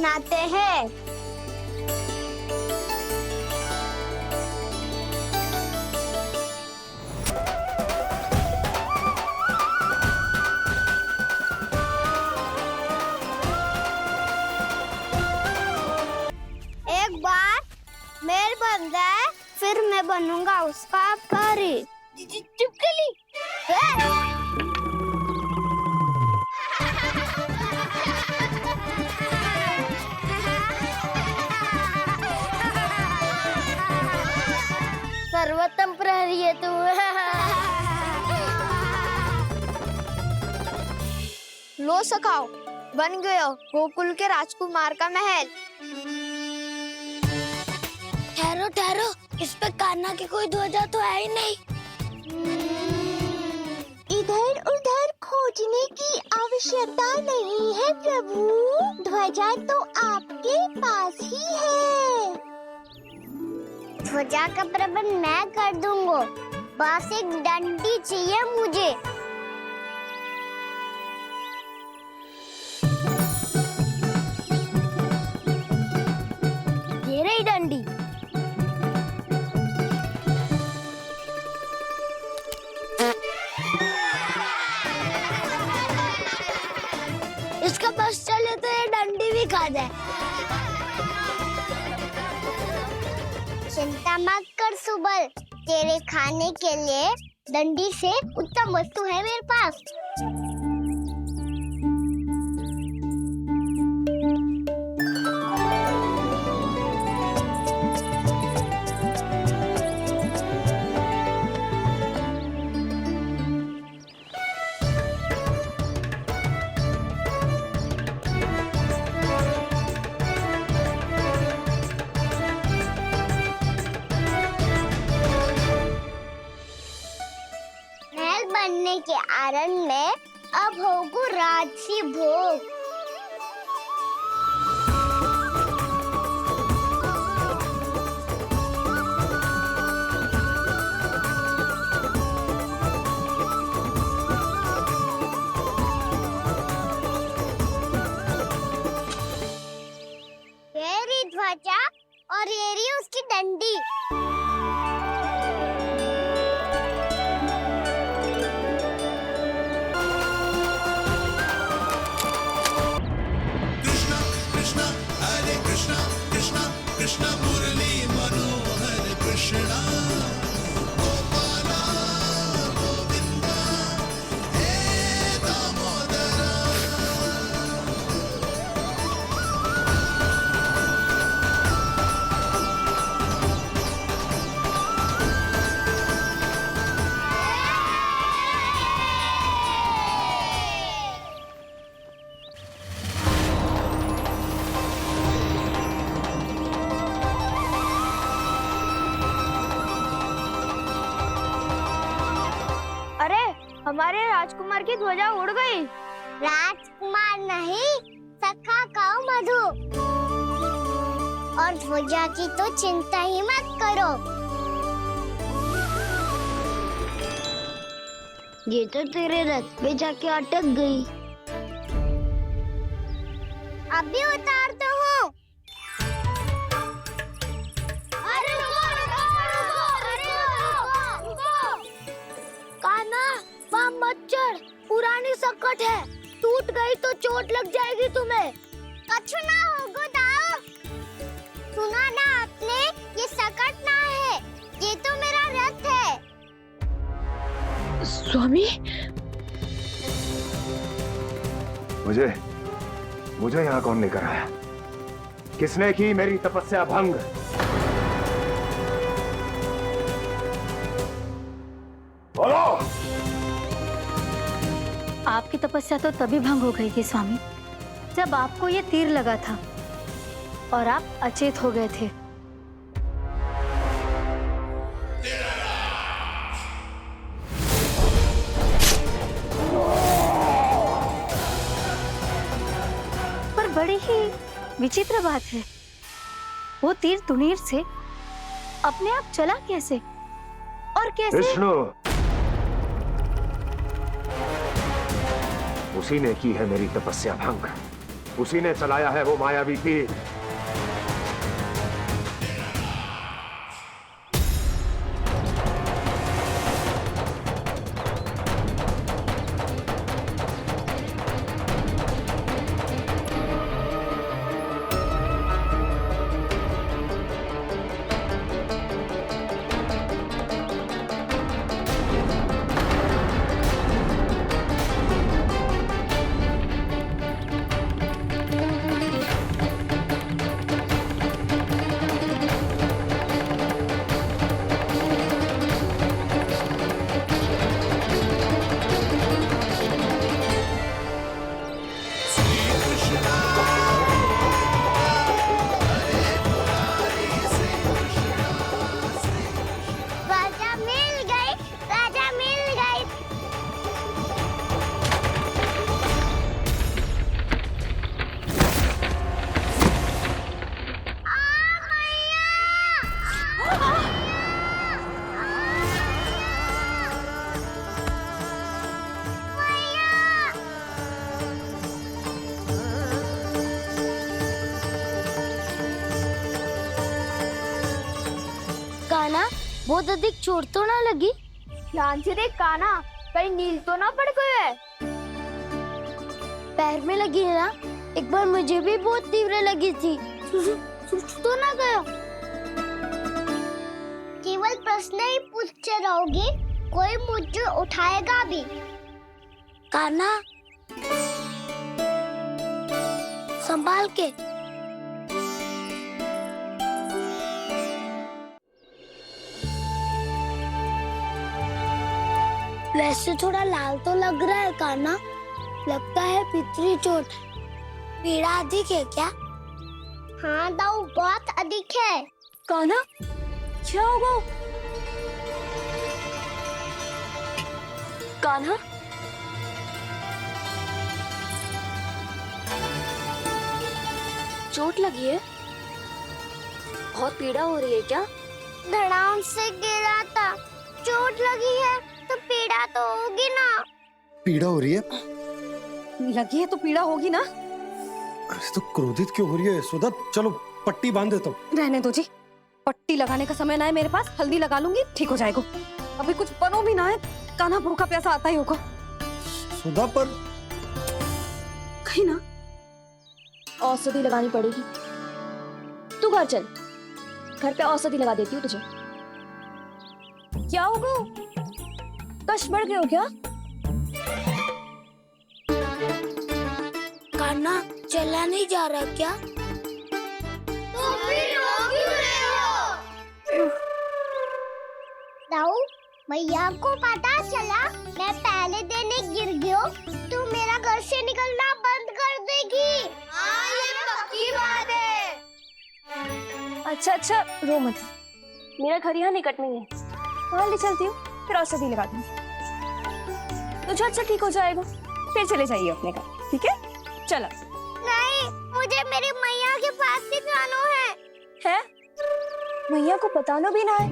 बनाते हैं। एक बार महल बन जाए फिर मैं बनूंगा उसका परी। चुपकली। सर्वोत्तम प्रहरी है तू। लो सखाओ, बन गयो गोकुल के राजकुमार का महल। ठहरो ठहरो, इस पे कान्हा की कोई ध्वजा तो है ही नहीं। इधर उधर खोजने की आवश्यकता नहीं है प्रभु, ध्वजा तो आपके पास ही है। ध्वजा का प्रबंध मैं कर दूंगा, बस एक डंडी चाहिए मुझे। ये रही डंडी। इसका बस चले तो ये डंडी भी खा जाए। चिंता मत कर सुबल, तेरे खाने के लिए डंडी से उत्तम वस्तु है मेरे पास। बनने के आरण में अब होगो राजसी भोग। ये रही ध्वजा और ये रही उसकी डंडी। कृष्ण मुरली मनोहर कृष्णा गोपाला गोविंदा हे दामोदरा। हमारे राजकुमार की ध्वजा उड़ गई। राजकुमार नहीं, सखा कहो मधु। और ध्वजा की तो चिंता ही मत करो, ये तो तेरे रथ पे जाके अटक गई। अभी उतारता हूँ। अरे कान्हा, वहाँ मत चढ़, पुरानी सकट है, टूट गई तो चोट लग जाएगी तुम्हें। कछु ना होगा दाऊ। सुना ना आपने, ये सकट ना है, ये तो मेरा रथ है। स्वामी, मुझे यहाँ कौन लेकर आया? किसने की मेरी तपस्या भंग? बोलो। आपकी तपस्या तो तभी भंग हो गई थी स्वामी, जब आपको ये तीर लगा था और आप अचेत हो गए थे। पर बड़ी ही विचित्र बात है, वो तीर तुनीर से अपने आप चला कैसे और कैसे? विष्णु, उसी ने की है मेरी तपस्या भंग। उसी ने चलाया है वो मायावी तीर। राजा मिल गई, राजा मिल गई। काना, बहुत अधिक चोट तो ना लगी? ध्यान से देख काना, कहीं नील तो ना पड़ गए है। पैर में लगी है ना? एक बार मुझे भी बहुत तीव्र लगी थी। सूझ तो ना गया? केवल प्रश्न ही पूछते रहोगे, कोई मुझे उठाएगा भी? काना, संभाल के। वैसे थोड़ा लाल तो लग रहा है काना, लगता है पितरी चोट। पीड़ा अधिक है क्या? हाँ दाऊ, बहुत अधिक है। कान्हा, क्या होगा? कान्हा, चोट लगी है? बहुत पीड़ा हो रही है क्या? धड़ाम से गिरा था, चोट लगी है तो पीड़ा तो होगी ना। पीड़ा हो रही है? लगी है तो पीड़ा होगी ना। अरे तो क्रोधित क्यों हो रही है यशोदा? चलो पट्टी बांध देता हूँ। रहने दो जी, पट्टी लगाने का समय ना है मेरे पास, हल्दी लगा लूंगी, ठीक हो जाएगा। अभी कुछ बनो भी ना है, कान्हा भूखा प्यासा आता ही होगा। सुधा पर कहीं ना औषधि लगानी पड़ेगी। तू घर चल, घर पे औषधि लगा देती हूँ तुझे। क्या होगा? कष्ट बढ़ गए हो क्या? कान्हा चला नहीं जा रहा क्या? तो फिर रो क्यों रहे हो? दाऊ, मैया को पता चला मैं पहले दिन ही गिर गया तो मेरा घर से निकलना बंद कर देगी। हाँ, ये पक्की बात है। अच्छा, रो मत, मेरा घर यहाँ निकट में है, वहाँ ले चलती हूँ, फिर औषधि लगा दूंगी तो झट से ठीक हो जाएगा। फिर चले जाइए अपने घर, ठीक है? चलो। नहीं, मुझे मेरी मैया के पास ही जाना है। मैया को बताना भी ना है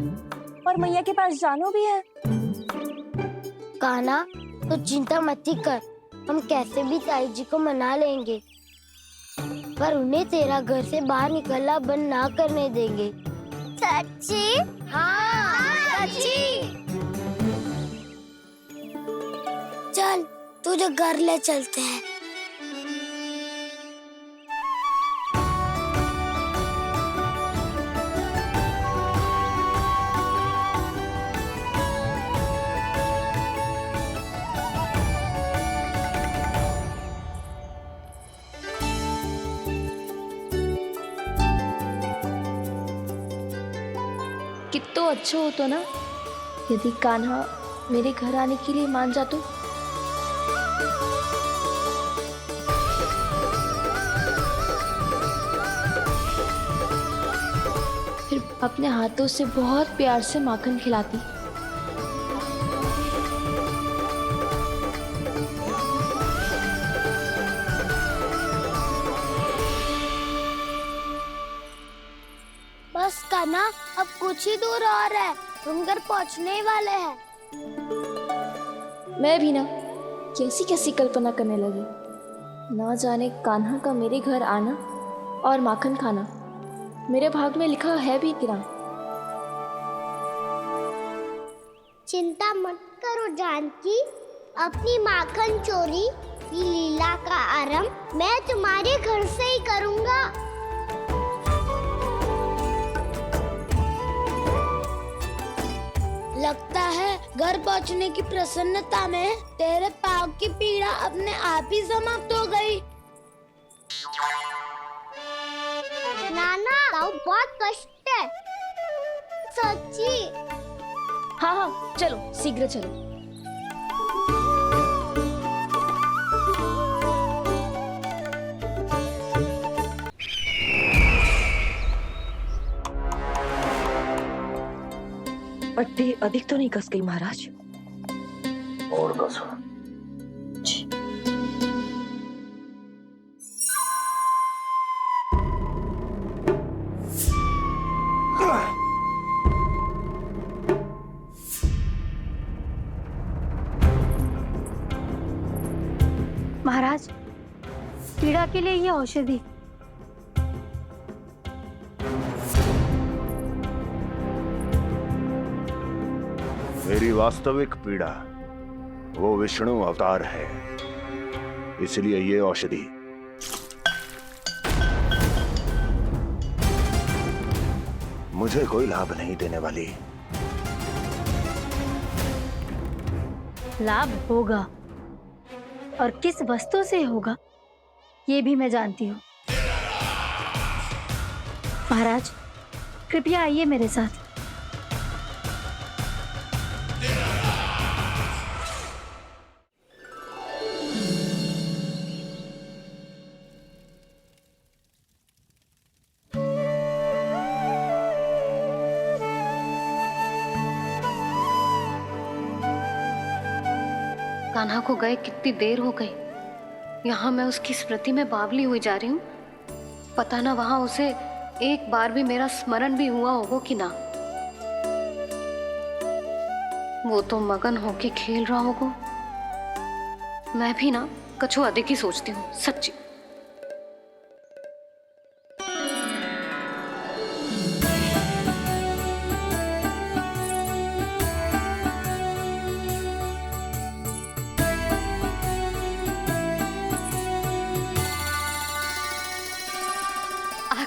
और मैया के पास जानो भी है। कान्हा, तो चिंता मत ही कर, हम कैसे भी ताई जी को मना लेंगे, पर उन्हें तेरा घर से बाहर निकलना बंद ना करने देंगे। सच्ची? हाँ, सच्ची। चल, तुझे घर ले चलते हैं। कितना अच्छा हो तो ना यदि कान्हा मेरे घर आने के लिए मान जा तो। फिर अपने हाथों से बहुत प्यार से माखन खिलाती। बस कान्हा, अब कुछ ही दूर और है, तुम घर पहुंचने ही वाले हैं। मैं भी ना कैसी कैसी कल्पना करने लगी। ना जाने कान्हा का मेरे घर आना और माखन खाना मेरे भाग में लिखा है भी किना। चिंता मत करो जानकी, अपनी माखन चोरी की लीला का आरंभ मैं तुम्हारे घर से ही करूंगा। लगता है घर पहुंचने की प्रसन्नता में तेरे पाँव की पीड़ा अपने आप ही समाप्त हो गई। नाना, पाँव बहुत कष्ट है सच्ची। हाँ हाँ चलो शीघ्र चलो। पट्टी अधिक तो नहीं कस गई महाराज? और कसो। महाराज, पीड़ा के लिए ये औषधि। मेरी वास्तविक पीड़ा वो विष्णु अवतार है, इसलिए ये औषधि। मुझे कोई लाभ नहीं देने वाली। लाभ होगा, और किस वस्तु से होगा ये भी मैं जानती हूँ। महाराज, कृपया आइए मेरे साथ। कान्हा को गए कितनी देर हो गई। यहाँ मैं उसकी स्मृति में बावली हुई जा रही हूँ। पता ना वहां उसे एक बार भी मेरा स्मरण भी हुआ होगा कि ना। वो तो मगन होके खेल रहा होगा। मैं भी ना कछु अधिक ही सोचती हूँ सच्ची।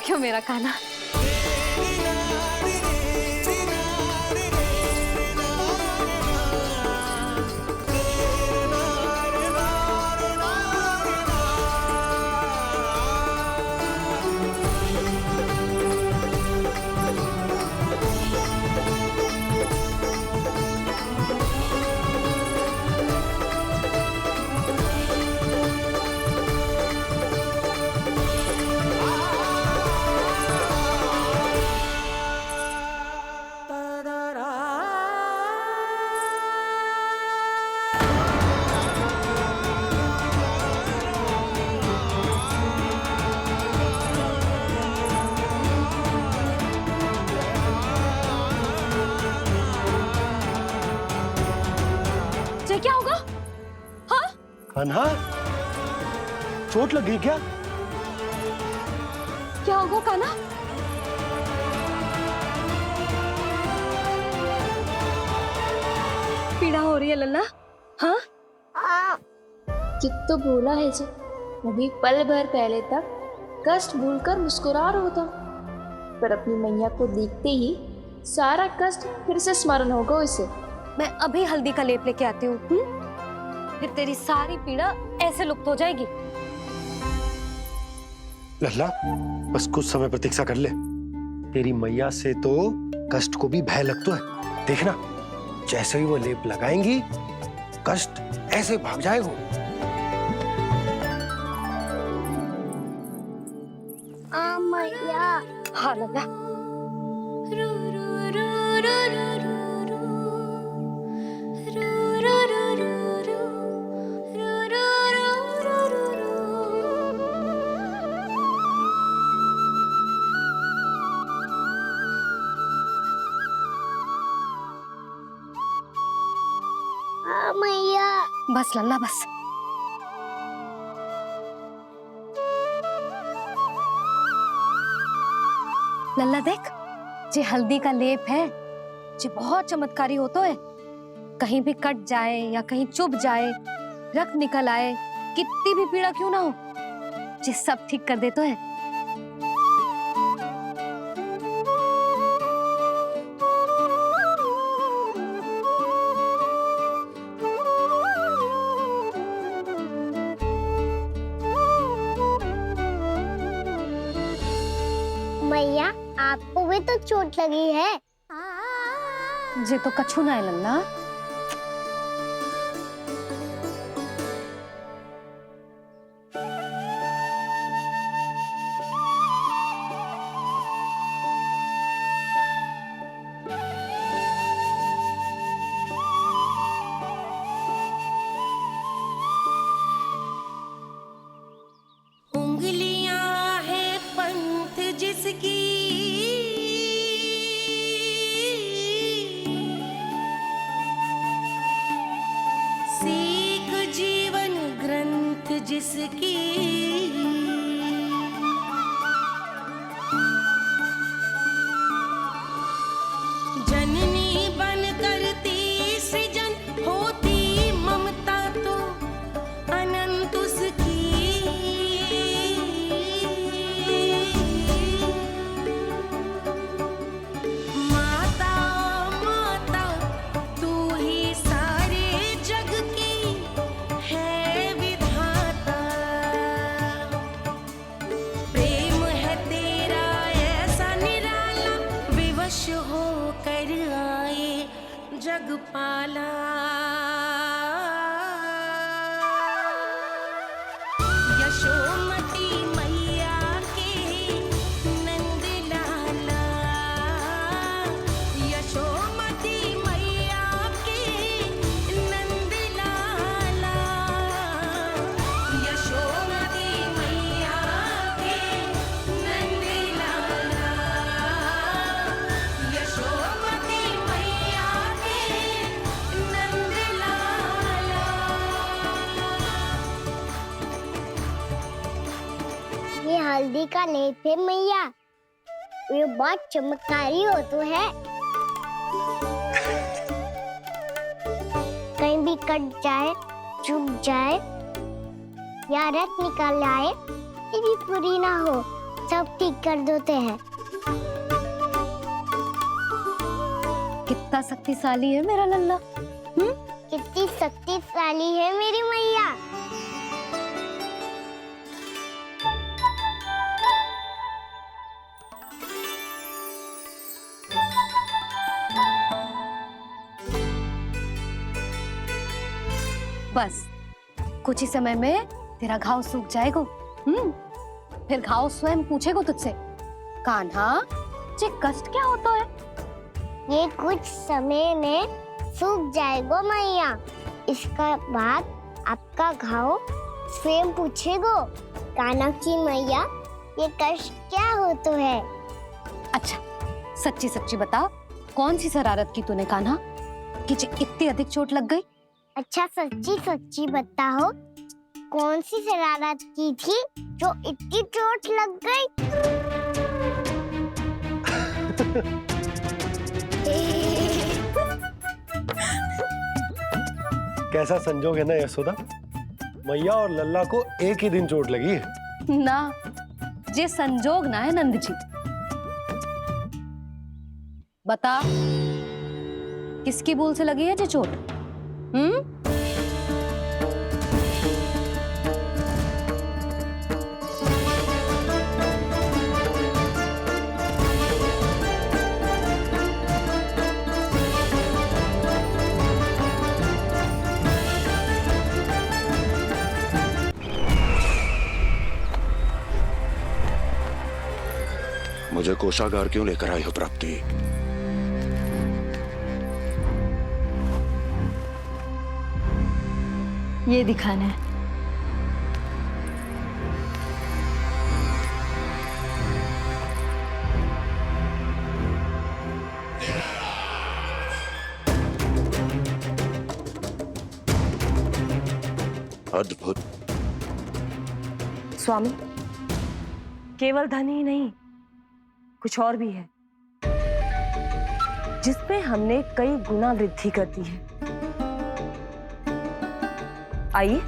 क्यों मेरा कान्हा? क्या होगा? हाँ? कान्हा, चोट लग गई क्या? क्या होगा कान्हा? पीड़ा हो रही है लल्ला? हाँ? कित तो भूला है जी, अभी पल भर पहले तक कष्ट भूलकर मुस्कुरा रहा था, पर अपनी मैया को देखते ही सारा कष्ट फिर से स्मरण होगा उसे। मैं अभी हल्दी का लेप लेके आती हूँ। फिर तेरी सारी पीड़ा ऐसे लुप्त हो जाएगी। लल्ला, बस कुछ समय प्रतीक्षा कर ले। तेरी मैया से तो कष्ट को भी भय लगता है। देखना, जैसे ही वो लेप लगाएंगी, कष्ट ऐसे भाग जाएगा। मैया। हाँ लल्ला। मैया। बस लल्ला बस। लल्ला देख, जे हल्दी का लेप है जे बहुत चमत्कारी होतो है। कहीं भी कट जाए या कहीं चुभ जाए, रक्त निकल आए, कितनी भी पीड़ा क्यों ना हो, जे सब ठीक कर देतो है। मैया, आपको भी तो चोट लगी है। जे तो कछु ना है लल्ला। उंगलियां है पंथ जिसकी, सीख जीवन ग्रंथ जिसकी, जननी बन करती सृजन होती ममता तो अनंत उसकी। माता माता तू ही सारे जग की है विधाता, प्रेम है तेरा ऐसा निराला, विवश हो कर आए जग पाला। यशोमती मैया के नंद लाला, यशोमती मैया के नंद लाला, यशोमती मैया के नंद लाला, यशोमती मैया के नंद लाला। ये हल्दी का लेप है मैया, ये बहुत चमत्कारी हो तो है। कहीं भी कट जाए, चुभ जाए या रक्त निकल आए, ये भी पूरी ना हो, सब ठीक कर देते हैं। कितना शक्तिशाली है मेरा लल्ला। कितनी शक्तिशाली है मेरी मैया। बस कुछ ही समय में तेरा घाव सूख जाएगा। फिर घाव स्वयं पूछेगा तुझसे, कान्हा जे कष्ट क्या होता है? ये कुछ समय में सूख जाएगा मैया। इसका बाद आपका घाव स्वयं पूछेगो, कान्हा मैया ये कष्ट क्या हो तो है। अच्छा सच्ची सच्ची बता, कौन सी शरारत की तूने कान्हा कि जे इतनी अधिक चोट लग गई? अच्छा सच्ची सच्ची बताओ, कौन सी शरारत की थी जो इतनी चोट लग गई? कैसा संजोग है ना यशोदा, मैया और लल्ला को एक ही दिन चोट लगी है। ना, जे संजोग ना है नंद जी। बता, किसकी भूल से लगी है जे चोट? मुझे कोषागार क्यों लेकर आई हो प्राप्ति? ये दिखाना है। अद्भुत। स्वामी, केवल धन ही नहीं, कुछ और भी है जिसमें हमने कई गुना वृद्धि कर दी है। आइए।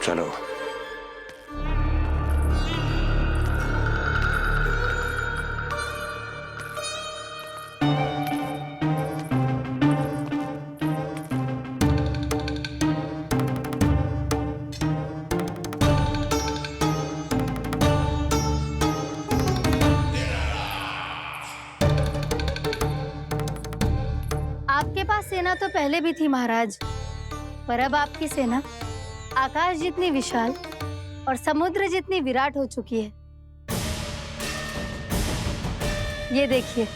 चलो। आपके पास सेना तो पहले भी थी महाराज, पर अब आपकी सेना आकाश जितनी विशाल और समुद्र जितनी विराट हो चुकी है। ये देखिए।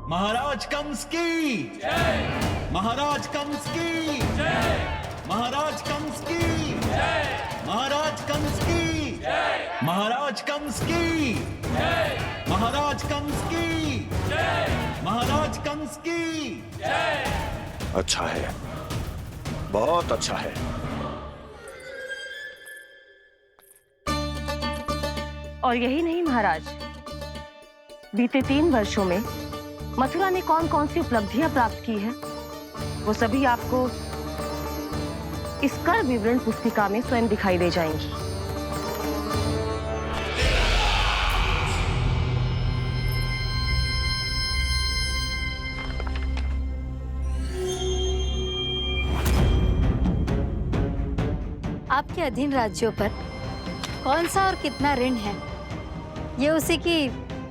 महाराज कंस की जय, महाराज कंस की जय, महाराज कंस की जय, महाराज कंस की जय, महाराज कंस की जय, महाराज कंस की जय, महाराज कंस की जय। अच्छा है, बहुत अच्छा है। और यही नहीं महाराज, बीते 3 वर्षों में मथुरा ने कौन कौन सी उपलब्धियां प्राप्त की है, वो सभी आपको इस कर विवरण पुस्तिका में स्वयं दिखाई दे जाएंगी। आपके अधीन राज्यों पर कौन सा और कितना ऋण है, ये उसी की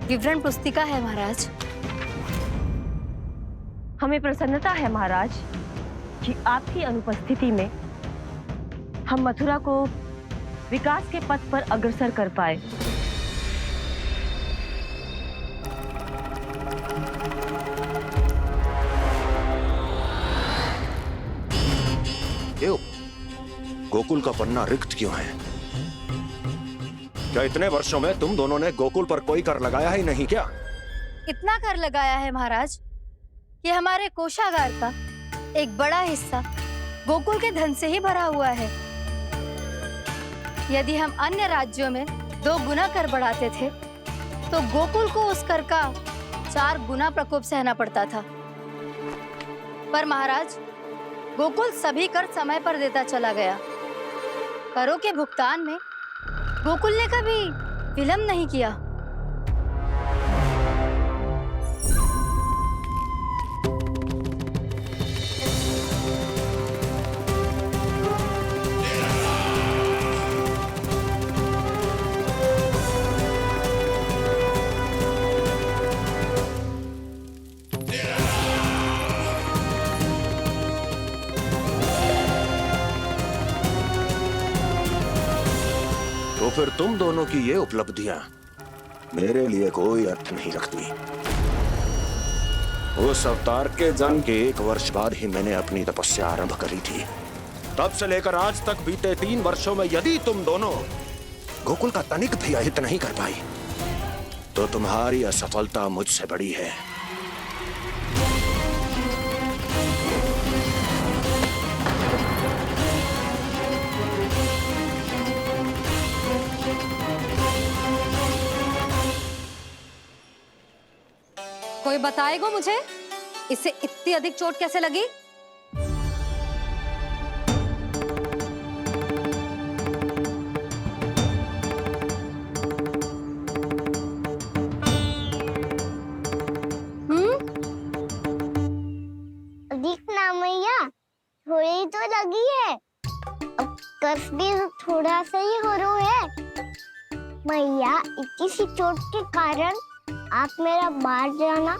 विवरण पुस्तिका है महाराज। हमें प्रसन्नता है महाराज कि आपकी अनुपस्थिति में हम मथुरा को विकास के पथ पर अग्रसर कर पाए। क्यों? गोकुल का पन्ना रिक्त क्यों है? क्या इतने वर्षों में तुम दोनों ने गोकुल पर कोई कर लगाया ही नहीं क्या? इतना कर लगाया है महाराज कि हमारे कोषागार का एक बड़ा हिस्सा गोकुल के धन से ही भरा हुआ है। यदि हम अन्य राज्यों में 2 गुना कर बढ़ाते थे तो गोकुल को उस कर का 4 गुना प्रकोप सहना पड़ता था। पर महाराज, गोकुल सभी कर समय पर देता चला गया। करों के भुगतान में गोकुल ने कभी विलंब नहीं किया। तो फिर तुम दोनों की ये उपलब्धियां मेरे लिए कोई अर्थ नहीं रखती। उस अवतार के जन्म के 1 वर्ष बाद ही मैंने अपनी तपस्या आरंभ करी थी। तब से लेकर आज तक बीते 3 वर्षों में यदि तुम दोनों गोकुल का तनिक भी अहित नहीं कर पाई तो तुम्हारी असफलता मुझसे बड़ी है। कोई बताएगा मुझे इसे इतनी अधिक चोट कैसे लगी? दिखना मैया, थोड़ी तो लगी है। अब कस भी थोड़ा सा ही हो रहा है। मैया, इतनी सी चोट के कारण आप मेरा बाहर जाना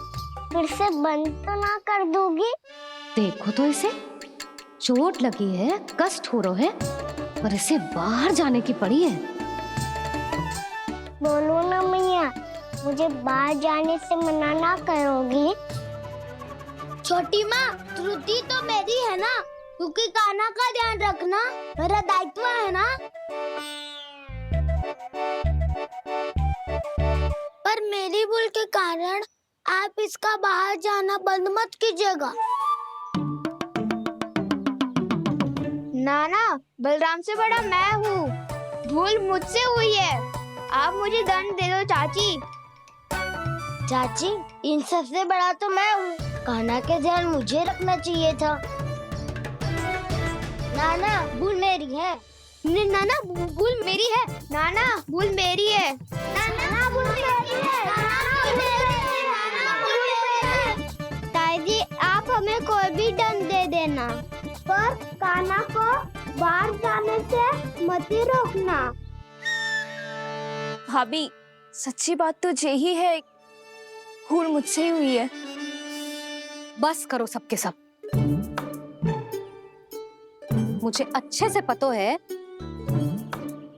फिर से बंद तो ना कर दोगी? देखो तो इसे, चोट लगी है, कष्ट हो रहा है, पर इसे बाहर जाने की पड़ी है। बोलो ना मैया, मुझे बाहर जाने से मना ना करोगी? छोटी माँ, त्रुटि तो मेरी है ना, क्योंकि कान्हा का ध्यान रखना मेरा दायित्व है ना। पर मेरी भूल के कारण आप इसका बाहर जाना बंद मत कीजिएगा। नाना, बलराम से बड़ा मैं हूँ। भूल मुझसे हुई है। आप मुझे दंड दे दो चाची। चाची, इन सबसे बड़ा तो मैं हूँ। कान्हा के ध्यान मुझे रखना चाहिए था। नाना, भूल मेरी है। नाना, भूल मेरी है। नाना, भूल मेरी है। नाना, भूल मेरी है। ताई जी, आप हमें कोई भी दंड दे देना, पर कान्हा को बाहर जाने से मत ही रोकना। भाभी, सच्ची बात तो यही है, भूल मुझसे ही हुई है। बस करो सबके सब। मुझे अच्छे से पता है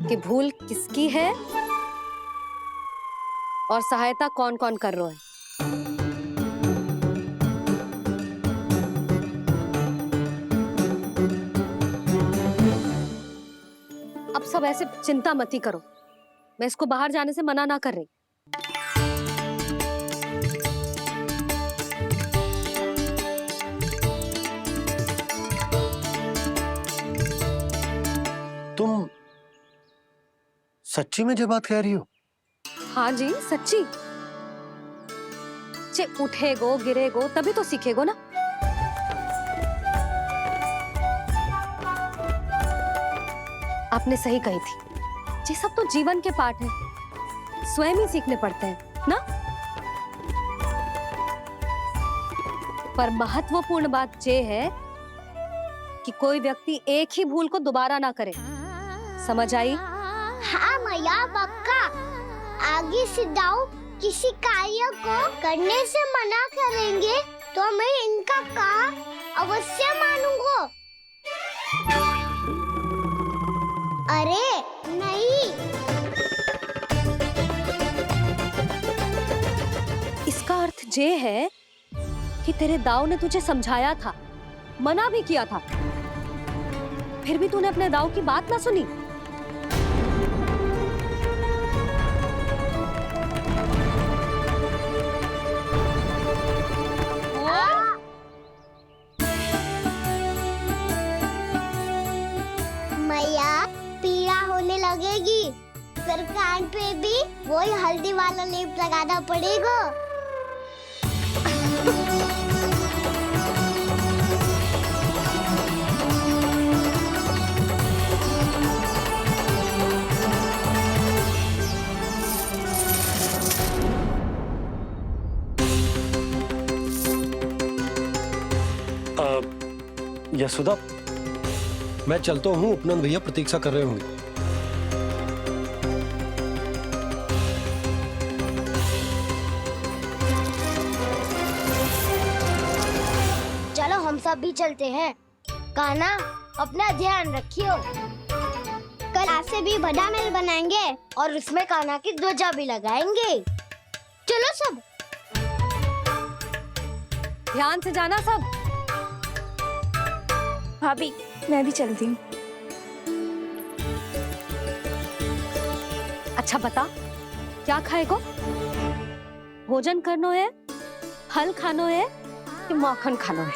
कि भूल किसकी है और सहायता कौन कौन कर रहा है। अब सब ऐसे चिंता मत ही करो। मैं इसको बाहर जाने से मना ना कर रही। तुम सच्ची में जो बात कह रही हो? हाँ जी, सच्ची। जे उठेगो गिरेगो तभी तो सीखेगो ना। आपने सही कही थी, ये सब तो जीवन के पाठ है, स्वयं ही सीखने पड़ते हैं ना। पर महत्वपूर्ण बात ये है कि कोई व्यक्ति एक ही भूल को दोबारा ना करे। समझ आई? हाँ मैया, पक्का। आगे से दाऊ किसी कार्य को करने से मना करेंगे तो मैं इनका काम अवश्य मानूंगा। अरे नहीं, इसका अर्थ ये है कि तेरे दाऊ ने तुझे समझाया था, मना भी किया था, फिर भी तूने अपने दाऊ की बात ना सुनी। मैया, पीड़ा होने लगेगी, फिर कान पे भी वही हल्दी वाला लेप लगाना पड़ेगा। यशोदा, मैं चलता हूँ, उपनंद भैया प्रतीक्षा कर रहे होंगे। चलो हम सब भी चलते हैं। कान्हा, अपना ध्यान रखियो। कल आज से भी बड़ा महल बनाएंगे और उसमें कान्हा की ध्वजा भी लगाएंगे। चलो सब। ध्यान से जाना सब। भाभी, मैं भी चलती हूँ। अच्छा बता, क्या खाएगो? भोजन करनो है, फल खानो है कि माखन खानो है?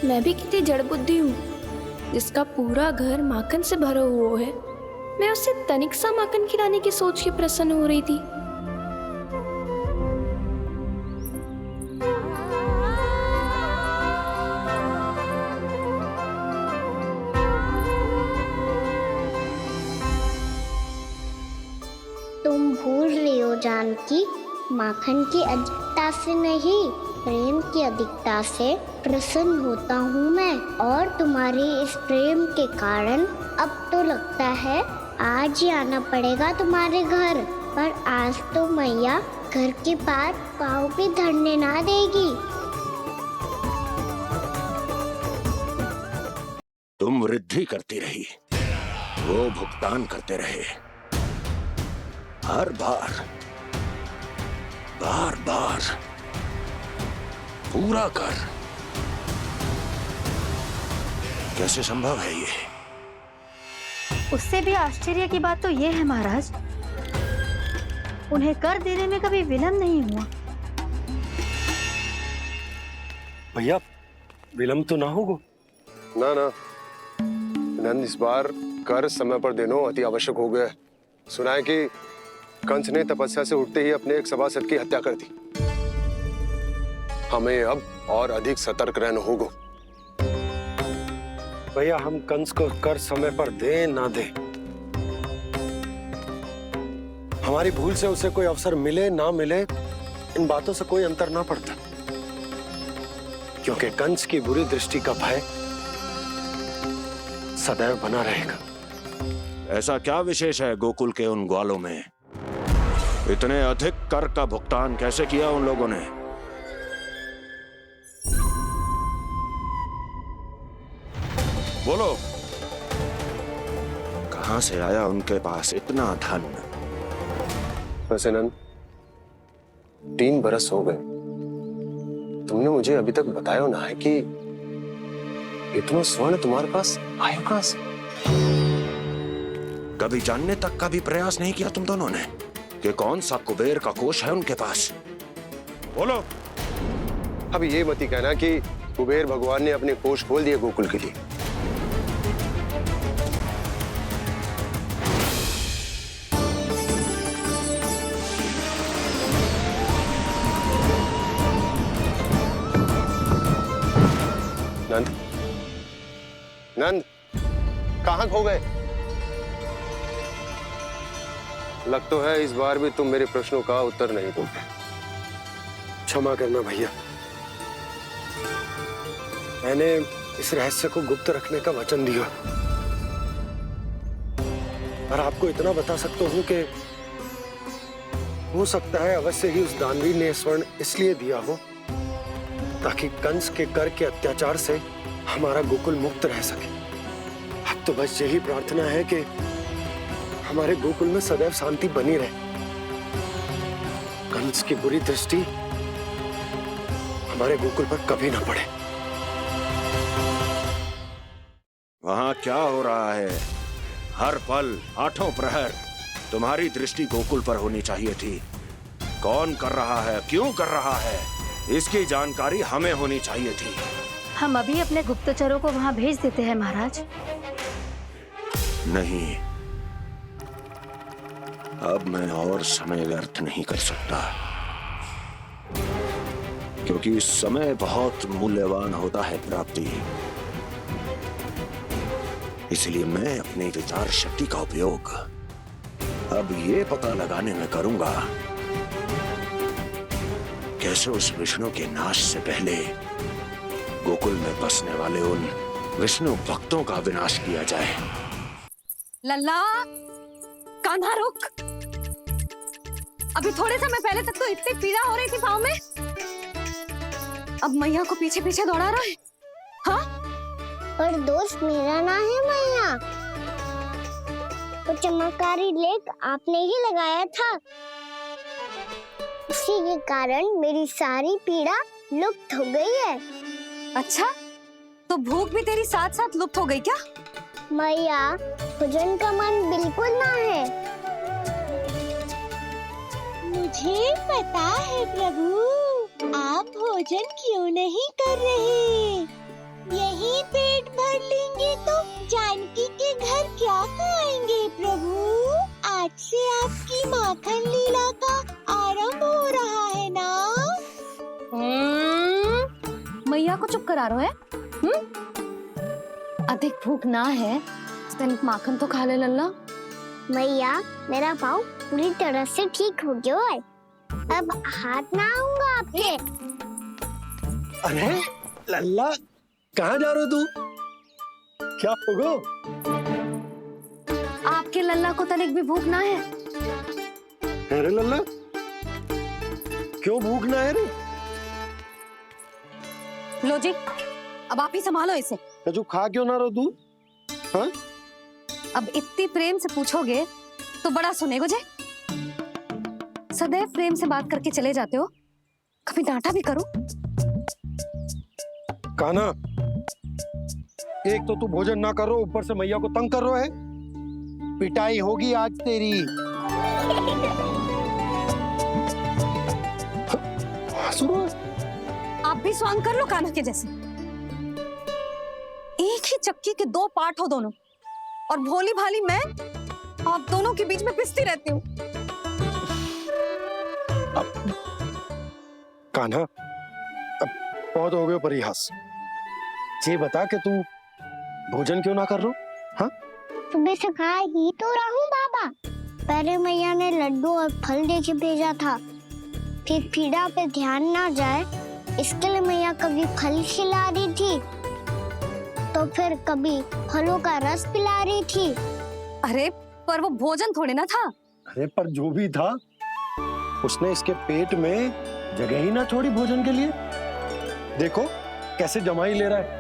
मैं भी कितनी जड़ बुद्धि हूँ, जिसका पूरा घर माखन से भरा हुआ है। मैं उससे तनिक सा माखन खिलाने की सोच के प्रसन्न हो रही थी। तुम भूल रही हो जानकी, माखन की अधिकता से नहीं, प्रेम की अधिकता से प्रसन्न होता हूँ मैं। और तुम्हारी इस प्रेम के कारण अब तो लगता है आज ही आना पड़ेगा तुम्हारे घर। पर आज तो मैया घर के पास पाँव भी धरने ना देगी। तुम वृद्धि करती रही, वो भुगतान करते रहे। हर बार बार बार पूरा कर। कैसे संभव है ये? उससे भी आश्चर्य की बात तो ये है महाराज उन्हें कर देने में कभी विलम्ब नहीं हुआ। भैया विलम्ब तो ना होगा। ना ना नंद, इस बार कर समय पर देना अति आवश्यक हो गया है। सुना है कि कंस ने तपस्या से उठते ही अपने एक सभासद की हत्या कर दी। हमें अब और अधिक सतर्क रहना होगा। भैया हम कंस को कर समय पर दे ना दे, हमारी भूल से उसे कोई अवसर मिले ना मिले, इन बातों से कोई अंतर ना पड़ता, क्योंकि कंस की बुरी दृष्टि का भय सदैव बना रहेगा। ऐसा क्या विशेष है गोकुल के उन ग्वालों में? इतने अधिक कर का भुगतान कैसे किया उन लोगों ने? बोलो, कहां से आया उनके पास इतना धन? वैसे नंद, 3 बरस हो गए, तुमने मुझे अभी तक बताया ना है कि इतना स्वर्ण तुम्हारे पास आया कहां से? कभी जानने तक का भी प्रयास नहीं किया तुम दोनों ने कि कौन सा कुबेर का कोष है उनके पास? बोलो। अब ये मत ही कहना कि कुबेर भगवान ने अपने कोष खोल दिए गोकुल के लिए। नंद, नंद, कहां खो गए? लग तो है इस बार भी तुम मेरे प्रश्नों का उत्तर नहीं दोगे। क्षमा करना भैया, मैंने इस रहस्य को गुप्त रखने का वचन दिया, और आपको इतना बता सकता हूं कि हो सकता है अवश्य ही उस दानवीर ने स्वर्ण इसलिए दिया हो ताकि कंस के कर के अत्याचार से हमारा गोकुल मुक्त रह सके। अब तो बस यही प्रार्थना है कि हमारे गोकुल में सदैव शांति बनी रहे, कंस की बुरी दृष्टि हमारे गोकुल पर कभी ना पड़े। वहां क्या हो रहा है? हर पल, आठों प्रहर तुम्हारी दृष्टि गोकुल पर होनी चाहिए थी। कौन कर रहा है, क्यों कर रहा है, इसकी जानकारी हमें होनी चाहिए थी। हम अभी अपने गुप्तचरों को वहां भेज देते हैं महाराज। नहीं, अब मैं और समय व्यर्थ नहीं कर सकता, क्योंकि समय बहुत मूल्यवान होता है प्राप्ति। इसलिए मैं अपनी विचार शक्ति का उपयोग अब ये पता लगाने में करूंगा कैसे उस विष्णु के नाश से पहले गोकुल में बसने वाले उन विष्णु भक्तों का विनाश किया जाए। लल्ला, कान्हा रुक। अभी थोड़े समय पहले तक तो इतनी पीड़ा हो रही थी पाँव में, अब मैया को पीछे पीछे दौड़ा रहा है। हाँ? पर दोष मेरा ना है मैया, तो चमत्कारी लेख आपने ही लगाया था, उसी के कारण मेरी सारी पीड़ा लुप्त हो गई है। अच्छा, तो भूख भी तेरी साथ साथ लुप्त हो गई क्या? मैया, भोजन का मन बिल्कुल ना है। मुझे पता है प्रभु, आप भोजन क्यों नहीं कर रहे। यही पेट भर लेंगे तो जानकी के घर क्या खाएंगे प्रभु। आज से आपकी माखन लीला का आरंभ हो रहा है ना। मैया को चुप करा रहे है? अधिक भूख ना है तो तनिक माखन तो खा ले लल्ला। मैया, मेरा पाँव पूरी तरह से ठीक हो गया है, अब हाथ ना आऊंगा आपके। अरे लल्ला, कहाँ जा रहे हो तू? क्या होगा? आपके लल्ला को तनिक भी भूख ना है? अरे लल्ला, क्यों भूख ना है रे? लो जी, अब आप ही संभालो इसे। तू खा क्यों ना रहो तू? हाँ? अब इतनी प्रेम से पूछोगे तो बड़ा सुनेगो जे। सदैव प्रेम से बात करके चले जाते हो, कभी डांटा भी करो। कान्हा, एक तो तू भोजन ना कर रहा, ऊपर से मैया को तंग कर रहा है। पिटाई होगी आज तेरी। भसुर, आप भी स्वांग कर लो कान्हा के जैसे। एक ही चक्की के दो पार्ट हो दोनों, और भोली भाली मैं आप दोनों के बीच में पिसती रहती हूँ। कान्हा, अब बहुत हो गए परिहास। ये बता कि तू भोजन क्यों ना कर रो? हाँ, सुबह से खा ही तो रहा हूँ बाबा। पहले मैया ने लड्डू और फल दे के भेजा था, फिर पीड़ा पे ध्यान ना जाए इसके लिए मैया कभी फल खिला रही थी तो फिर कभी फलों का रस पिला रही थी। अरे पर वो भोजन थोड़े ना था। अरे पर जो भी था, उसने इसके पेट में जगह ही ना छोड़ी भोजन के लिए। देखो कैसे जमाई ले रहा है।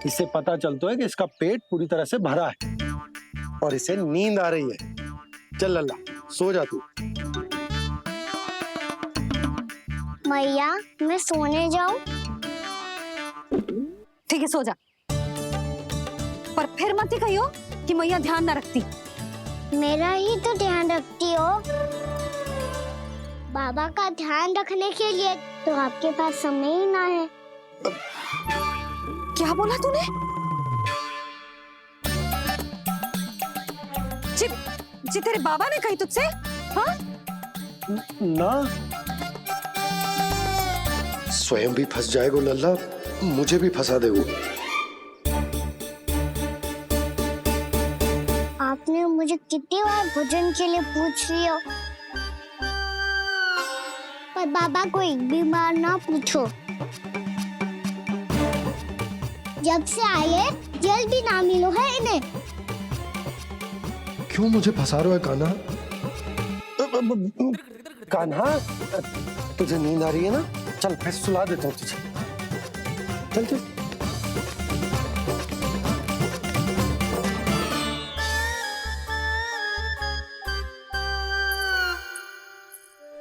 इससे पता चलता है कि इसका पेट पूरी तरह से भरा है और इसे नींद आ रही है। चल लल्ला, सो जा तू। मैया, मैं सोने जाऊं? ठीक है, सो जा, पर फिर मत ही कहियो कि मैया ध्यान ना रखती। मेरा ही तो ध्यान रखती हो। बाबा का ध्यान रखने के लिए तो आपके पास समय ही ना है। क्या बोला तूने? जी तेरे बाबा ने कही तुझसे? हाँ? ना, स्वयं भी फंस जाएगा लल्ला, मुझे भी फंसा दे वो। आपने मुझे कितनी बार भोजन के लिए पूछ लिया, पर बाबा को एक भी बार ना पूछो। जब से आए जल भी ना मिलो है इन्हें। क्यों मुझे फंसा रहा है कान्हा? कान्हा, तुझे नींद आ रही है ना? चल मैं सुला देता हूँ तुझे। चल चल।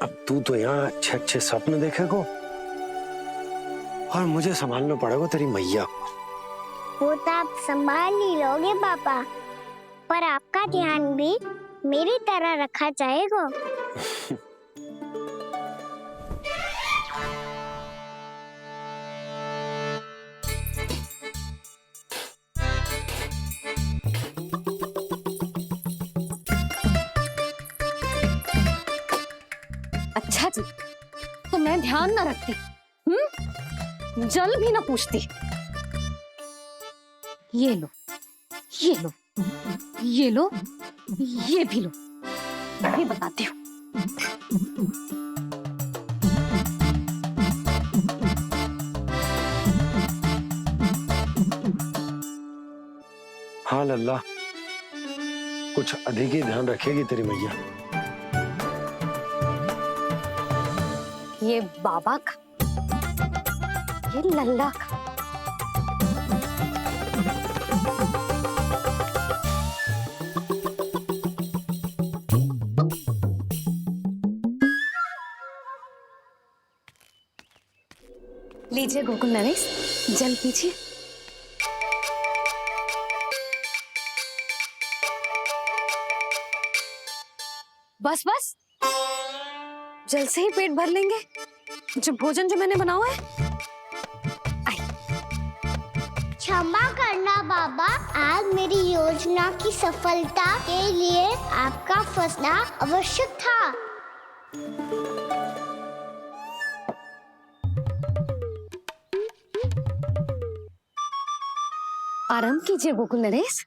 अब तू तो यहाँ अच्छे अच्छे सपने देखेगा और मुझे संभालना पड़ेगा तेरी मैया को। वो तो आप संभाल ही लोगे पापा, पर आपका ध्यान भी मेरी तरह रखा जाएगा। अच्छा जी, तो मैं ध्यान ना रखती, जल भी ना पूछती। ये लो, ये लो, ये लो, ये भी लो, मैं भी बताती हूँ। हाँ लल्ला, कुछ अधिक ही ध्यान रखेगी तेरी मैया। ये बाबा का, ये लल्ला का। लीजिए गोकुल नरेश, जल पीजिए। बस बस, जल से ही पेट भर लेंगे। जो भोजन जो मैंने बनाया है। क्षमा करना बाबा, आज मेरी योजना की सफलता के लिए आपका फंसना आवश्यक था। आराम कीजिए गोकुल नरेश।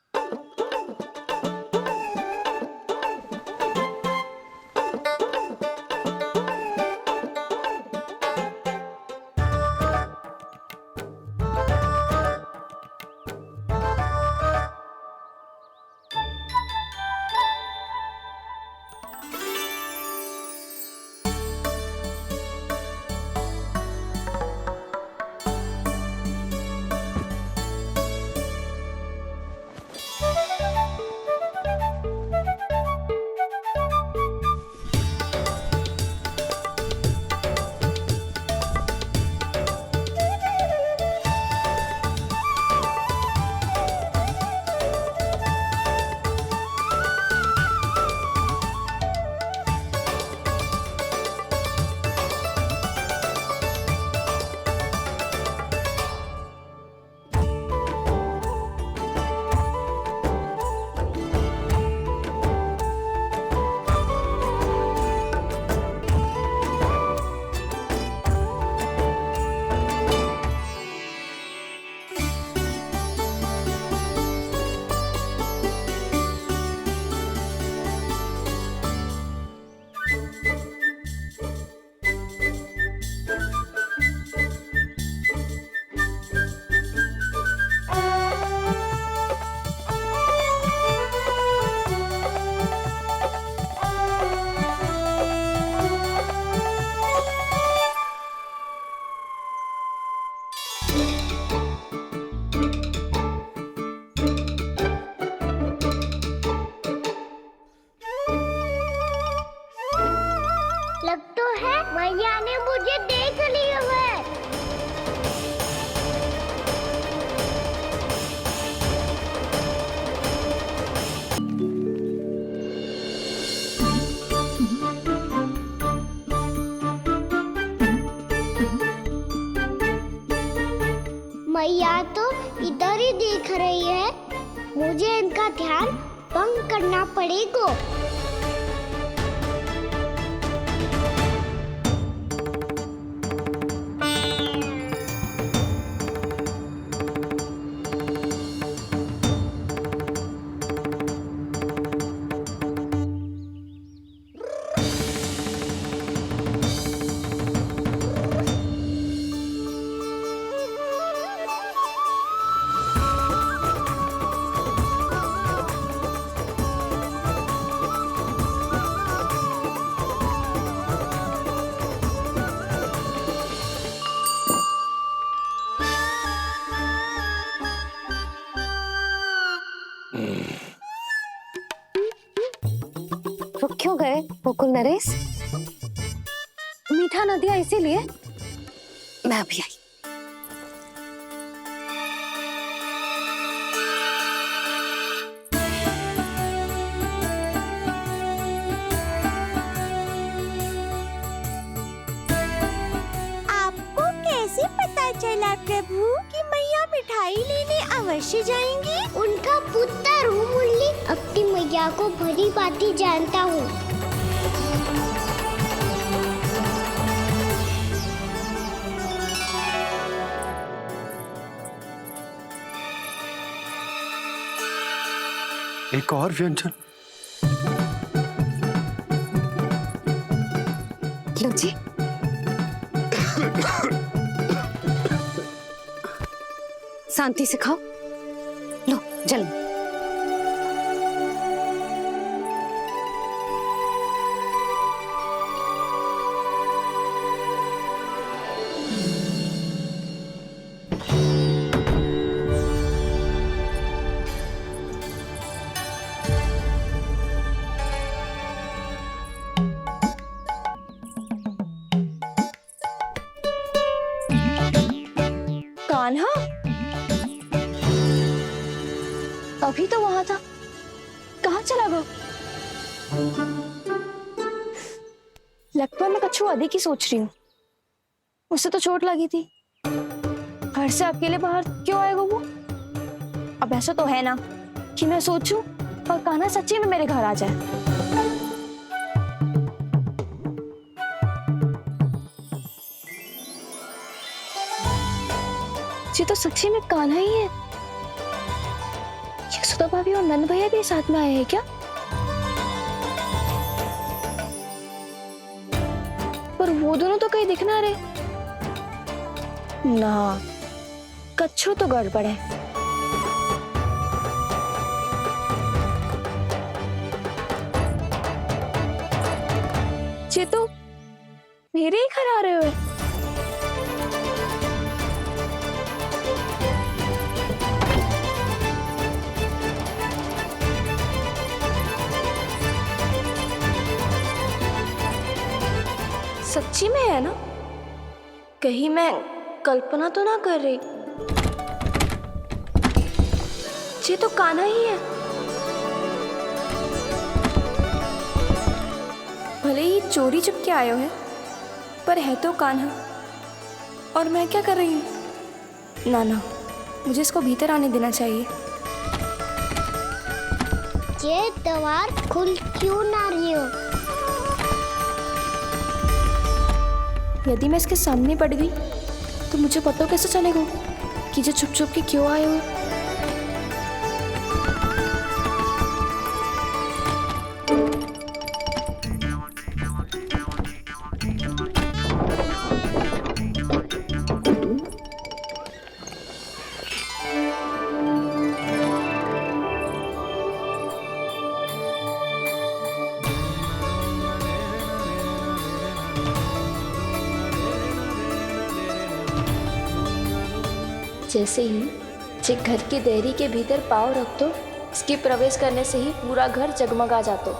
लग तो है मैया ने मुझे देख लिया है। मैया तो इधर ही देख रही है, मुझे इनका ध्यान भंग करना पड़ेगा। रुक क्यों गए गोकुल नरेश? मीठा न दिया इसीलिए? मैं अभी आई। आपको कैसे पता चला प्रभु कि मैया मिठाई लेने अवश्य जाएंगी? उनका पुत्र हूँ मुरली, अपनी मैया को भली भांति जानता हूँ। एक और व्यंजन। लो जी। शांति से खाओ। लो जल। कान्हा अभी तो वहां था, कहाँ चला गया? लगता है मैं कच्छू आदि की सोच रही हूँ। उसे तो चोट लगी थी, घर से अकेले बाहर क्यों आएगा वो? अब ऐसा तो है ना कि मैं सोचूं और कान्हा सच्ची में मेरे घर आ जाए। ये तो सच्ची में कान्हा ही है। यशोदा भाभी और नंद भैया भी साथ में आए हैं क्या? पर वो दोनों तो कहीं दिख ना रहे। ना, कच्छू तो गड़बड़ है। ये तो मेरे ही घर आ रहे हो। सच्ची में है ना? कहीं मैं कल्पना तो ना कर रही? ये तो कान्हा ही है। भले ही चोरी चुपके आए हो है, पर है तो कान्हा। और मैं क्या कर रही हूँ? ना ना, मुझे इसको भीतर आने देना चाहिए। ये द्वार खुल क्यों ना रही हो? यदि मैं इसके सामने पड़ गई तो मुझे पता कैसे चलेगा कि जो छुप छुप के क्यों आए हो? जैसे ही जे घर की देहरी के भीतर पाँव रख दो, इसके प्रवेश करने से ही पूरा घर जगमगा जातो।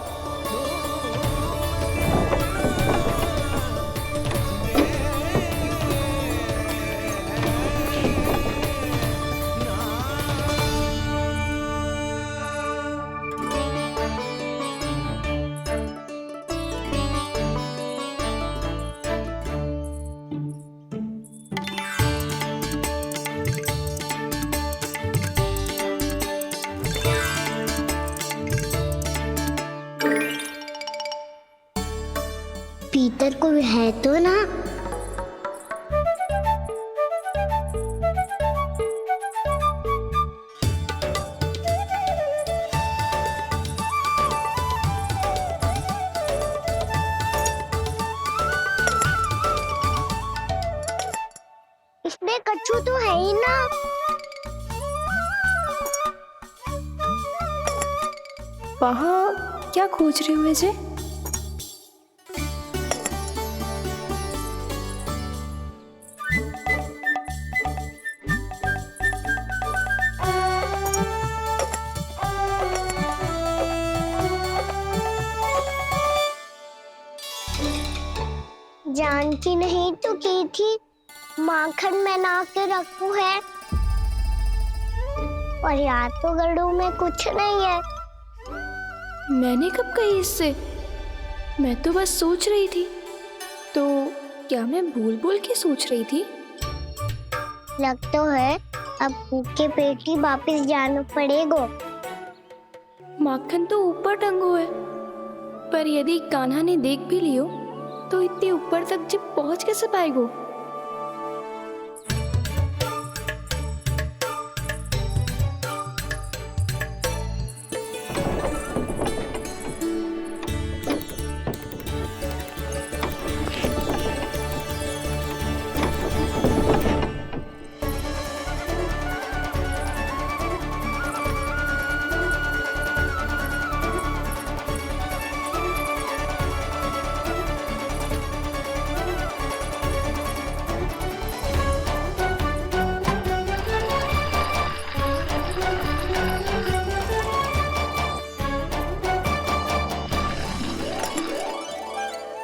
अंदर कोई है तो ना? इसमें कच्छू तो है ही ना। वहाँ क्या खोज रहे हुए जे? जानकी नहीं तो की थी माखन में ना के रखू है, और याद तो गड्ढू में कुछ नहीं है। मैंने कब कही इससे? मैं तो बस सोच रही थी। तो क्या मैं भूल भूल के सोच रही थी? लग तो है अब भूखे पेट ही वापिस जाना पड़ेगा। माखन तो ऊपर टंगो है, पर यदि कान्हा ने देख भी लियो तो इतने ऊपर तक जब पहुंच कैसे पाएगो?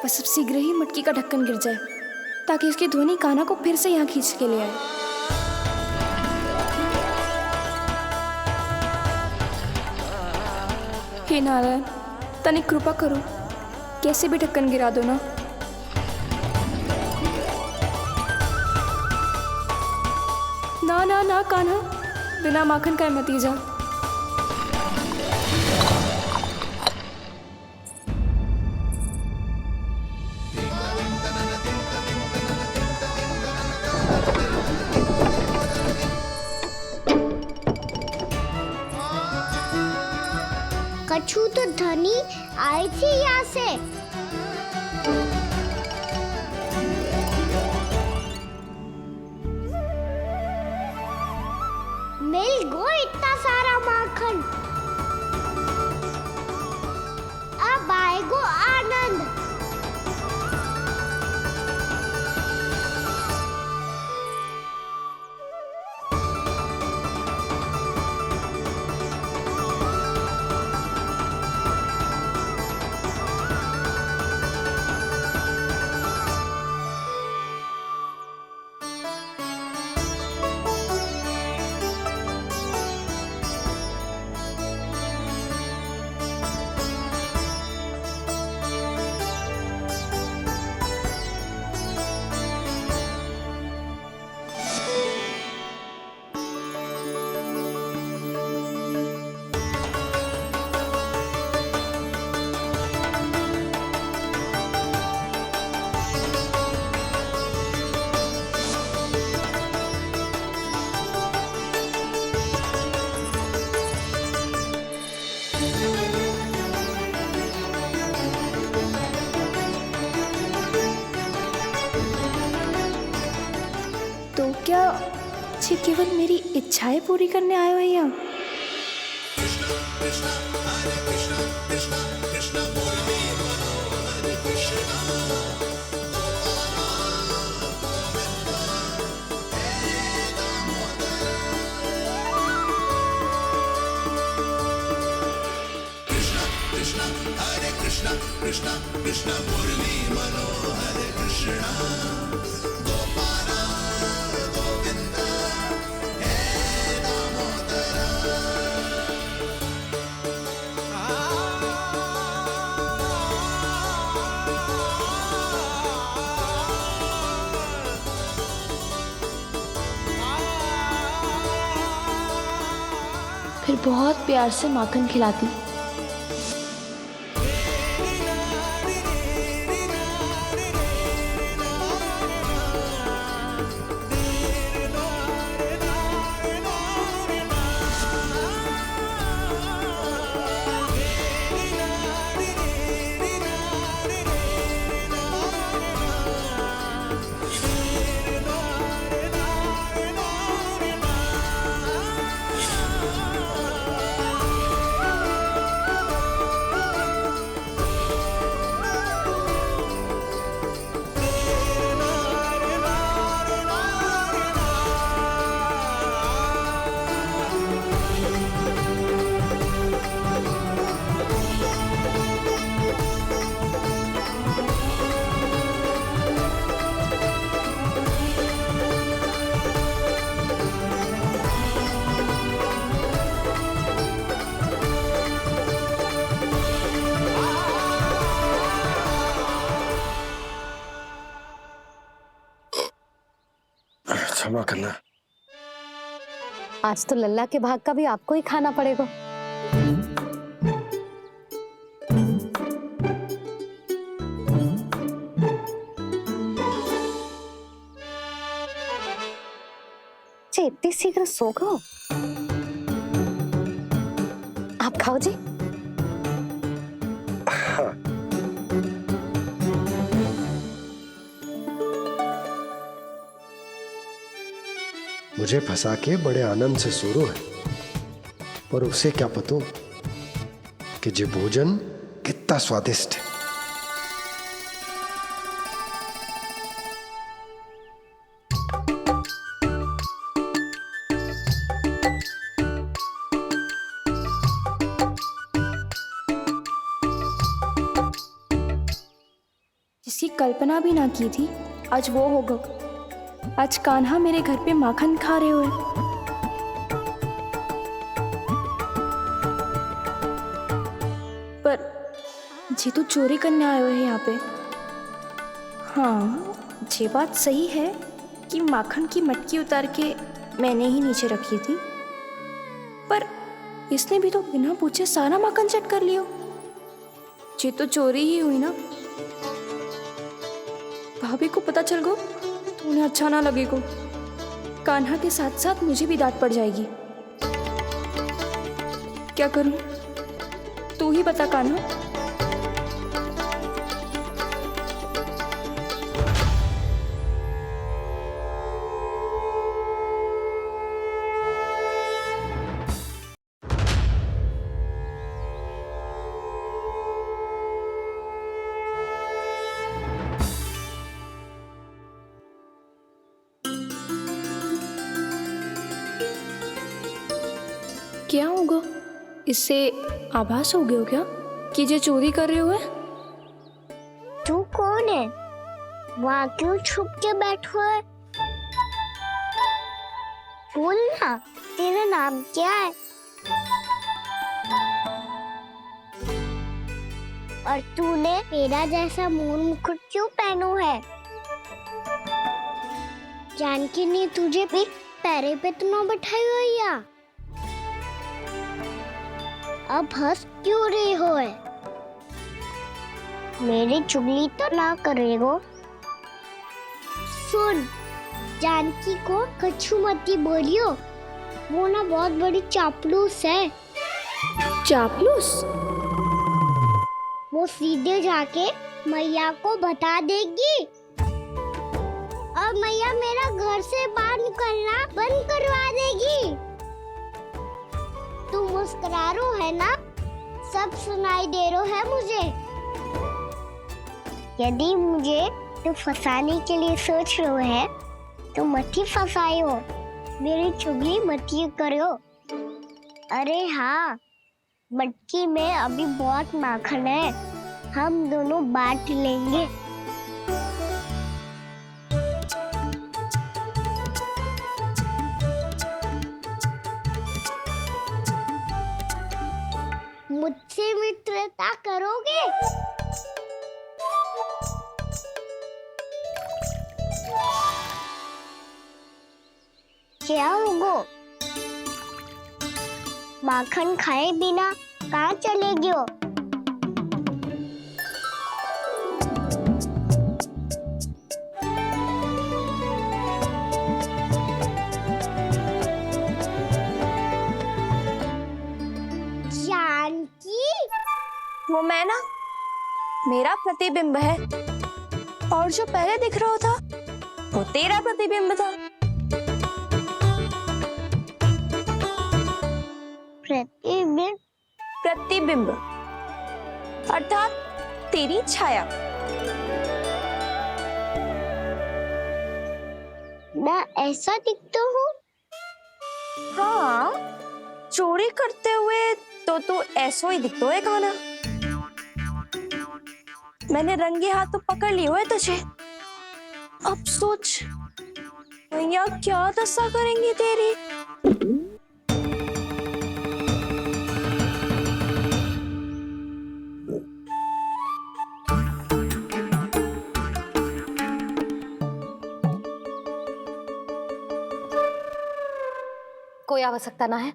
बस अब शीघ्र ही मटकी का ढक्कन गिर जाए ताकि उसकी ध्वनि कान्हा को फिर से यहाँ खींच के ले आए। हे नारायण, तनिक कृपा करो, कैसे भी ढक्कन गिरा दो ना। ना ना ना कान्हा, बिना माखन का मत जा। कच्छू तो धनी आई थी यहाँ से। मिल गो इतना सारा माखन, अब आएगो आनंद। तो क्या ये केवल मेरी इच्छाएं पूरी करने आए हो यहाँ? फिर बहुत प्यार से माखन खिलाती। क्षमा करना। आज तो लल्ला के भाग का भी आपको ही खाना पड़ेगा। जी इतनी शीघ्र सो गो? आप खाओ जी। हाँ। मुझे फंसा के बड़े आनंद से सो रो है, पर उसे क्या पता कि ये भोजन कितना स्वादिष्ट है। जिसकी कल्पना भी ना की थी आज वो होगा। आज कान्हा मेरे घर पे माखन खा रहे हुए। पर जी तो चोरी करने आए हुए हैं यहाँ पे। हाँ ये बात सही है कि माखन की मटकी उतार के मैंने ही नीचे रखी थी, पर इसने भी तो बिना पूछे सारा माखन चट कर लिया। ये तो चोरी ही हुई ना। भाभी को पता चल गो तो उन्हें अच्छा ना लगेगा। कान्हा के साथ साथ मुझे भी डांट पड़ जाएगी। क्या करूं? तू ही बता कान्हा। क्या होगा? इससे आभास हो गया हो क्या कि ये चोरी कर रहे हो? तू कौन है? वहाँ क्यों छुप के बैठो है? बोल ना, तेरा नाम क्या है? और तूने मेरा जैसा मोर मुकुट क्यों पहनो है? जानकी ने तुझे भी पैरे पे तो ना बैठाई हुई है। अब हंस क्यों रही हो है? मेरी चुगली तो ना करेगो। सुन, जानकी को कछु मती बोलियो, वो ना बहुत बड़ी चापलूस है। चापलूस? वो सीधे जाके मैया को बता देगी और मैया मेरा घर से बाहर निकलना बंद करवा देगी। तू मुस्कुरा रो है ना? सब सुनाई दे रो है मुझे। यदि मुझे तू फंसाने के लिए सोच रो है तो मत ही फंसायो, मेरी चुगली मत ही करो। अरे हाँ, मटकी में अभी बहुत माखन है, हम दोनों बांट लेंगे। मुझसे मित्रता करोगे? क्या होगो? माखन खाए बिना कहाँ चलेगी हो? वो मैं ना, मेरा प्रतिबिंब है, और जो पहले दिख रहा था वो तेरा प्रतिबिंब था। प्रतिबिंब? प्रतिबिंब अर्थात तेरी छाया। मैं ऐसा दिखता हूँ? हाँ, चोरी करते हुए तो तू ऐसा ही दिखता है कान्हा। मैंने रंगे हाथ तो पकड़ लिए हुए तुझे। अब सोच भैया क्या दशा करेंगी तेरी। कोई आवश्यकता ना है।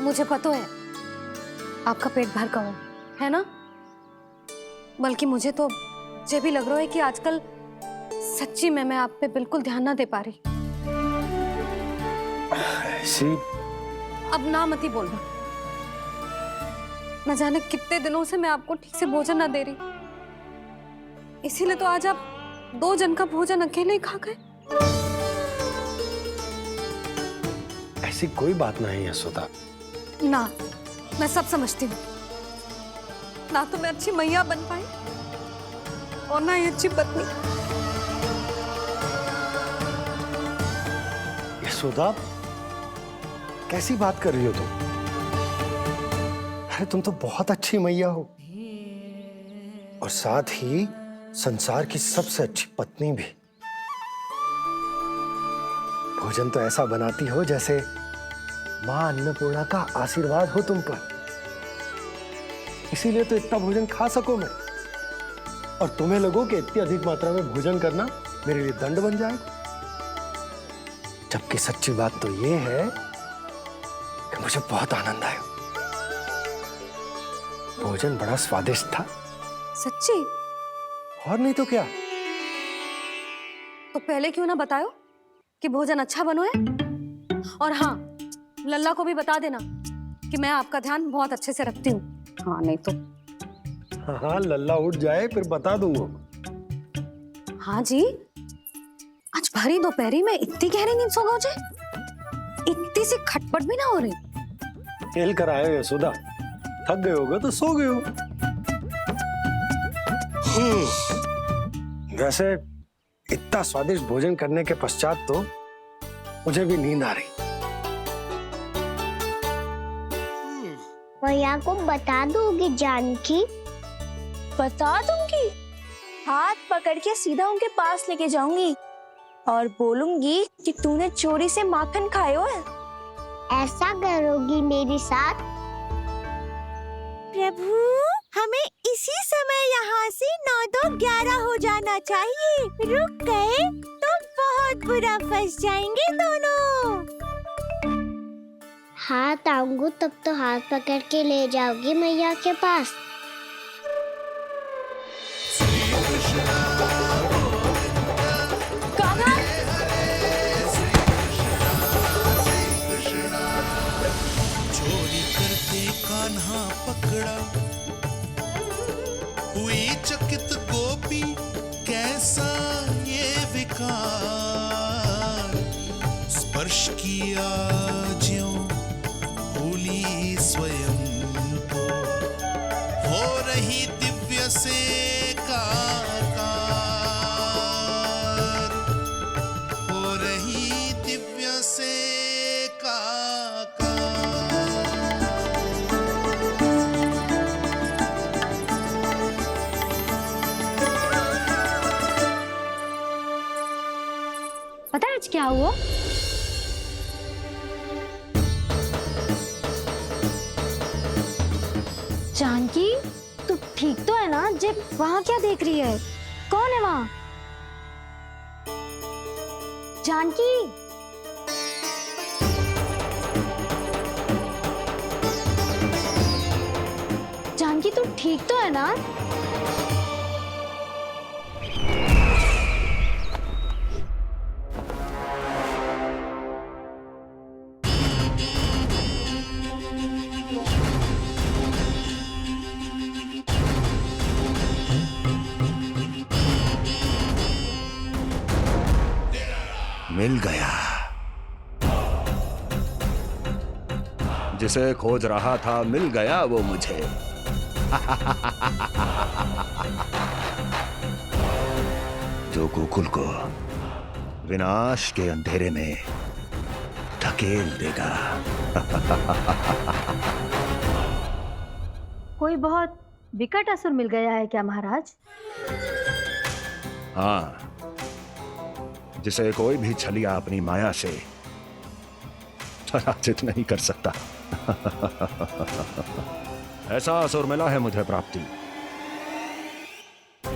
मुझे पता है आपका पेट भर का है ना? बल्कि मुझे तो ये भी लग रहा है कि आजकल सच्ची में मैं आप पे बिल्कुल ध्यान ना दे पा रही। ऐसी अब ना मत ही बोलना। न जाने कितने दिनों से मैं आपको ठीक से भोजन ना दे रही, इसीलिए तो आज आप 2 जन का भोजन अकेले ही खा गए। ऐसी कोई बात नहीं है सुधा। ना, मैं सब समझती हूँ। ना तो मैं अच्छी मैया बन पाई और ना ही अच्छी पत्नी। यशोदा, कैसी बात कर रही हो तुम? अरे तुम तो बहुत अच्छी मैया हो और साथ ही संसार की सबसे अच्छी पत्नी भी। भोजन तो ऐसा बनाती हो जैसे मां अन्नपूर्णा का आशीर्वाद हो तुम पर। इसीलिए तो इतना भोजन खा सको मैं, और तुम्हें लगो कि इतनी अधिक मात्रा में भोजन करना मेरे लिए दंड बन जाएगा। जबकि सच्ची बात तो ये है कि मुझे बहुत आनंद आया। भोजन बड़ा स्वादिष्ट था। सच्ची? और नहीं तो क्या। तो पहले क्यों ना बताओ कि भोजन अच्छा बनो है? और हाँ, लल्ला को भी बता देना कि मैं आपका ध्यान बहुत अच्छे से रखती हूँ। हाँ नहीं तो। हाँ, लल्ला उठ जाए फिर बता दूंगा। हाँ जी, आज भरी दोपहरी में इतनी गहरी नींद सो गए? इतनी सी खटपट भी ना हो रही? खेल कर आए हो यशोदा, थक गए होगे तो सो गए हो। वैसे इतना स्वादिष्ट भोजन करने के पश्चात तो मुझे भी नींद आ रही। भैया को बता दोगी जानकी? बता दूंगी। हाथ पकड़ के सीधा उनके पास लेके जाऊंगी और बोलूंगी कि तूने चोरी से माखन खाया है। ऐसा करोगी मेरे साथ? प्रभु, हमें इसी समय यहाँ से 9-2-11 हो जाना चाहिए। रुक गए तो बहुत बुरा फंस जाएंगे दोनों। हाथ आऊंगी तब तो हाथ पकड़ के ले जाओगी मैया के पास। चोरी करते कान्हा पकड़ा, हुई चकित गोपी कैसा ये विकार। स्पर्श किया ज्यों भूली स्वयं को, हो रही दिव्य से काकार, हो रही दिव्य से पता है आज क्या हुआ? जानकी, तू ठीक तो है ना? जे वहां क्या देख रही है? कौन है वहां? जानकी, जानकी तू ठीक तो है ना? मिल गया। जिसे खोज रहा था मिल गया वो मुझे। जो गोकुल को विनाश के अंधेरे में धकेल देगा। कोई बहुत विकट असुर मिल गया है क्या महाराज? हाँ, जिसे कोई भी छलिया अपनी माया से पराजित नहीं कर सकता। ऐसा असुर मिला है मुझे प्राप्ति,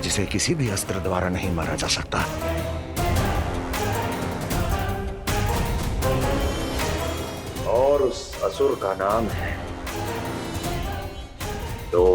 जिसे किसी भी अस्त्र द्वारा नहीं मारा जा सकता। और उस असुर का नाम है दो